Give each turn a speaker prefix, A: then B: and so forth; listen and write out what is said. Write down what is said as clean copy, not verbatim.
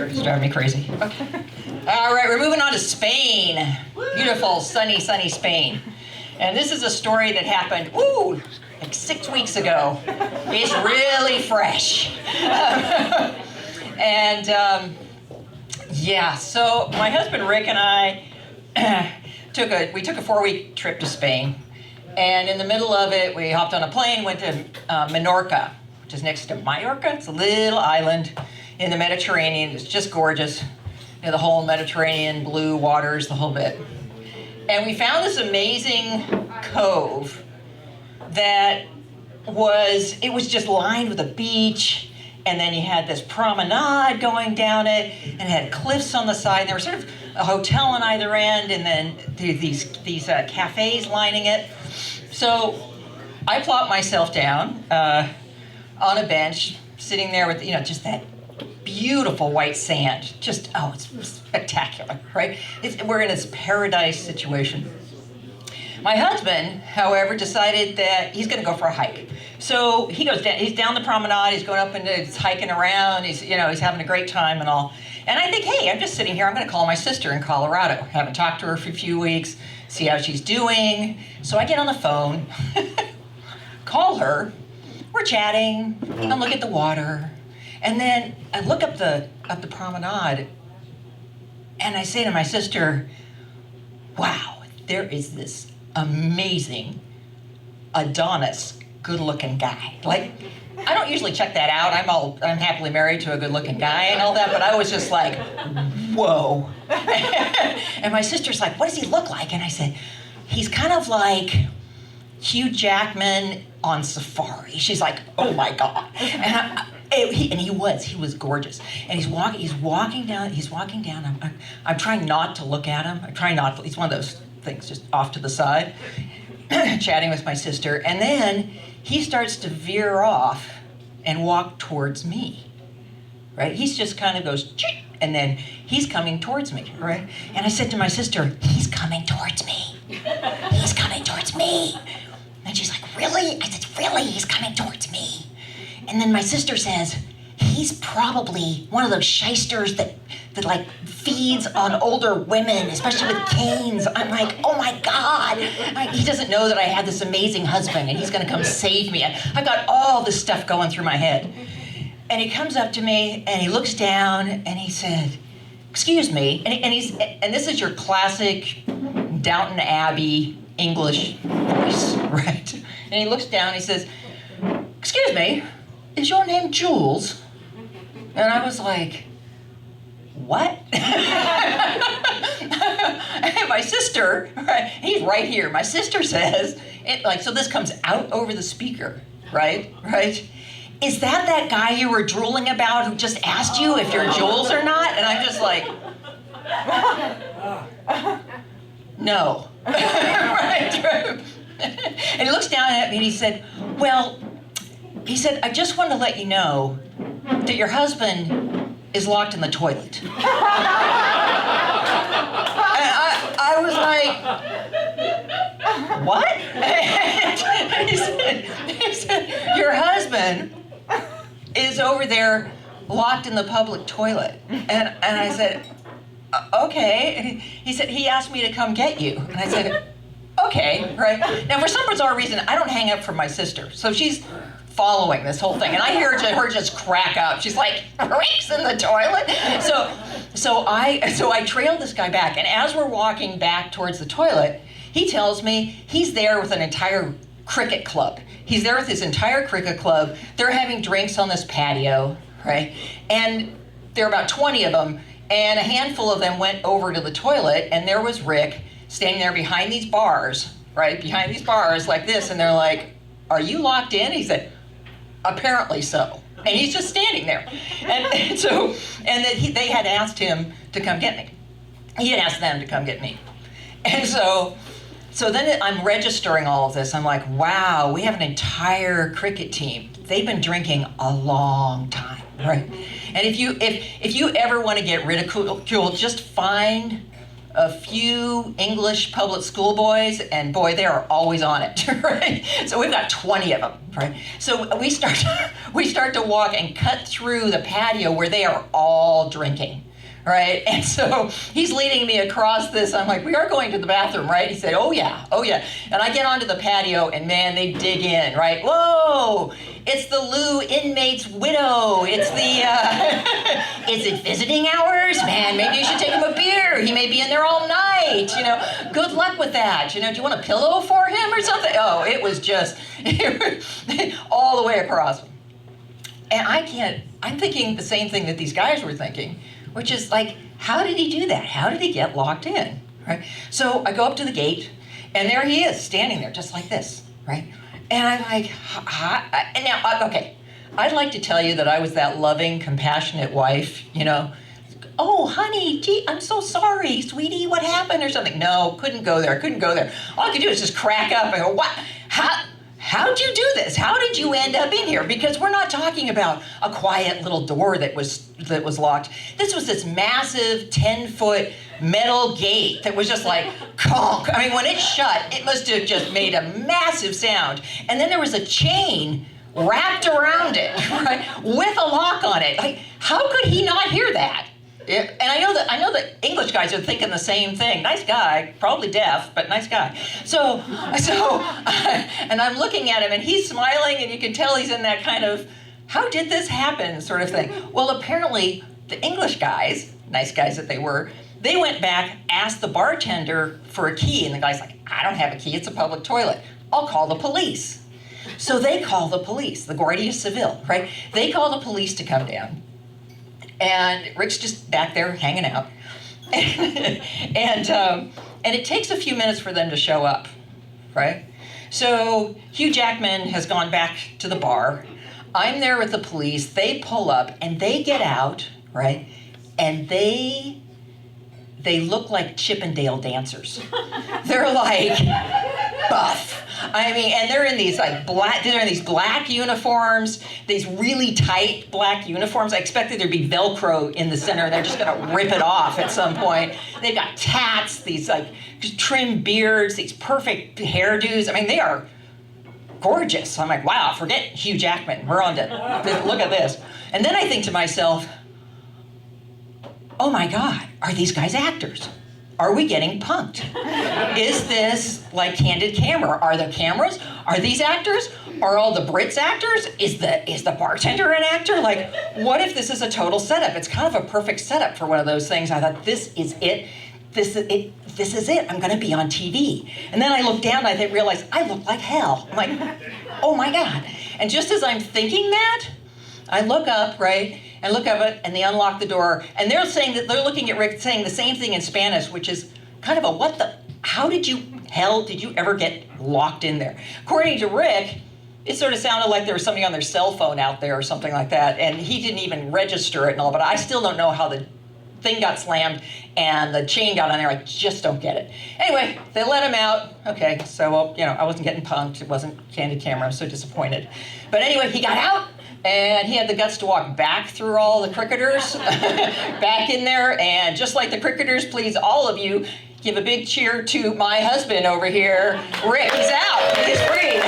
A: It's driving me crazy. Okay. All right, we're moving on to Spain. Beautiful, sunny, sunny Spain. And this is a story that happened, like 6 weeks ago. It's really fresh. So my husband Rick and I took a 4-week trip to Spain. And in the middle of it, we hopped on a plane, went to Menorca, which is next to Mallorca. It's a little island in the Mediterranean. It's just gorgeous. The whole Mediterranean, blue waters, the whole bit. And we found this amazing cove that was just lined with a beach, and then you had this promenade going down it, and it had cliffs on the side, and there was sort of a hotel on either end, and then these cafes lining it. So I plopped myself down on a bench, sitting there with just that beautiful white sand. Just, it's spectacular, right? We're in this paradise situation. My husband, however, decided that he's going to go for a hike. So he goes down. He's down the promenade. He's going up and he's hiking around. He's having a great time and all. And I think, hey, I'm just sitting here. I'm going to call my sister in Colorado. Haven't talked to her for a few weeks. See how she's doing. So I get on the phone, call her. We're chatting. I look at the water, and then I look up the promenade, and I say to my sister, "Wow, there is this amazing Adonis good-looking guy." Like, I don't usually check that out. I'm happily married to a good-looking guy and all that, but I was just like, whoa. And my sister's like, "What does he look like?" And I said, "He's kind of like Hugh Jackman on safari." She's like, "Oh my God." And he was gorgeous. And he's walking down. I'm trying not to look at him. He's one of those things just off to the side, chatting with my sister. And then he starts to veer off and walk towards me, right? He's just kind of goes, Chee! And then he's coming towards me, right? And I said to my sister, "He's coming towards me. He's coming towards me." And she's like, "Really?" I said, "Really, he's coming towards me." And then my sister says, "He's probably one of those shysters that like feeds on older women, especially with canes." I'm like, oh my God. He doesn't know that I had this amazing husband and he's gonna come save me. I've got all this stuff going through my head. And he comes up to me and he looks down and he said, "Excuse me," and this is your classic Downton Abbey English voice, right? And he looks down and he says, "Excuse me, is your name Jules?" And I was like, "What?" And my sister, right, he's right here. My sister says, so this comes out over the speaker, right? "Is that guy you were drooling about who just asked you if you're Jules or not?" And I'm just like, "No." Right. And he looks down at me and he said, "I just want to let you know that your husband is locked in the toilet." And I was like, "What?" And he said, "Your husband is over there locked in the public toilet." And I said, "Okay." And he said, "He asked me to come get you." And I said, "Okay," right? Now, for some bizarre reason, I don't hang up from my sister. So she's following this whole thing. And I hear her just crack up. She's like, "Rick's in the toilet?" So I trailed this guy back. And as we're walking back towards the toilet, he tells me he's there with an entire cricket club. He's there with his entire cricket club. They're having drinks on this patio, right? And there are about 20 of them. And a handful of them went over to the toilet, and there was Rick standing there behind these bars, right? Behind these bars like this, and they're like, "Are you locked in?" He said, "Apparently so." And he's just standing there. And they had asked him to come get me. He had asked them to come get me. And so then I'm registering all of this. I'm like, wow, we have an entire cricket team. They've been drinking a long time, right? And if you ever want to get ridiculed, just find a few English public school boys, and boy, they are always on it, right? So we've got 20 of them, right? So we start to walk and cut through the patio where they are all drinking. Right? And so he's leading me across this. I'm like, we are going to the bathroom, right? He said, oh yeah. And I get onto the patio and man, they dig in, right? Whoa, it's the Lou inmate's widow. It's the, is it visiting hours? Man, maybe you should take him a beer. He may be in there all night, Good luck with that. Do you want a pillow for him or something? Oh, it was just all the way across. And I'm thinking the same thing that these guys were thinking, which is like, how did he do that? How did he get locked in, right? So I go up to the gate, and there he is, standing there, just like this, right? And I'm like, and now, okay, I'd like to tell you that I was that loving, compassionate wife, Oh, honey, gee, I'm so sorry, sweetie, what happened or something? No, couldn't go there. All I could do is just crack up and go, what? How'd you do this? How did you end up in here? Because we're not talking about a quiet little door that was locked. This was this massive 10-foot metal gate that was just like conk. I mean, when it shut, it must have just made a massive sound. And then there was a chain wrapped around it, right, with a lock on it. Like, how could he not hear that? And I know that English guys are thinking the same thing. Nice guy, probably deaf, but nice guy. So, and I'm looking at him, and he's smiling, and you can tell he's in that kind of, how did this happen sort of thing. Well, apparently, the English guys, nice guys that they were, they went back, asked the bartender for a key, and the guy's like, I don't have a key, it's a public toilet. I'll call the police. So they call the police, the Guardia Civil, right? They call the police to come down. And Rick's just back there hanging out. and it takes a few minutes for them to show up, right? So Hugh Jackman has gone back to the bar. I'm there with the police. They pull up and they get out, right? And they look like Chippendale dancers. They're like buff. I mean, and they're in these black uniforms, these really tight black uniforms. I expected there'd be Velcro in the center, and they're just gonna rip it off at some point. They've got tats, these like trim beards, these perfect hairdos. I mean, they are gorgeous. I'm like, wow, forget Hugh Jackman. We're on to, look at this. And then I think to myself, oh my God, are these guys actors? Are we getting punked? Is this like Candid Camera? Are the cameras? Are these actors? Are all the Brits actors? Is the bartender an actor? Like, what if this is a total setup? It's kind of a perfect setup for one of those things. I thought, this is it. This is it. I'm gonna be on TV. And then I looked down and I realized I look like hell. I'm like, oh my God. And just as I'm thinking that, I look up, right? And look up it, and they unlock the door, and they're saying that they're looking at Rick saying the same thing in Spanish, which is kind of a how did you ever get locked in there? According to Rick, it sort of sounded like there was somebody on their cell phone out there or something like that, and he didn't even register it and all, but I still don't know how the thing got slammed and the chain got on there. I just don't get it. Anyway, they let him out. Okay, so, I wasn't getting punked. It wasn't Candid Camera. I'm so disappointed. But anyway, he got out. And he had the guts to walk back through all the cricketers, back in there, and just like the cricketers, please, all of you, give a big cheer to my husband over here, Rick. He's out. He's free.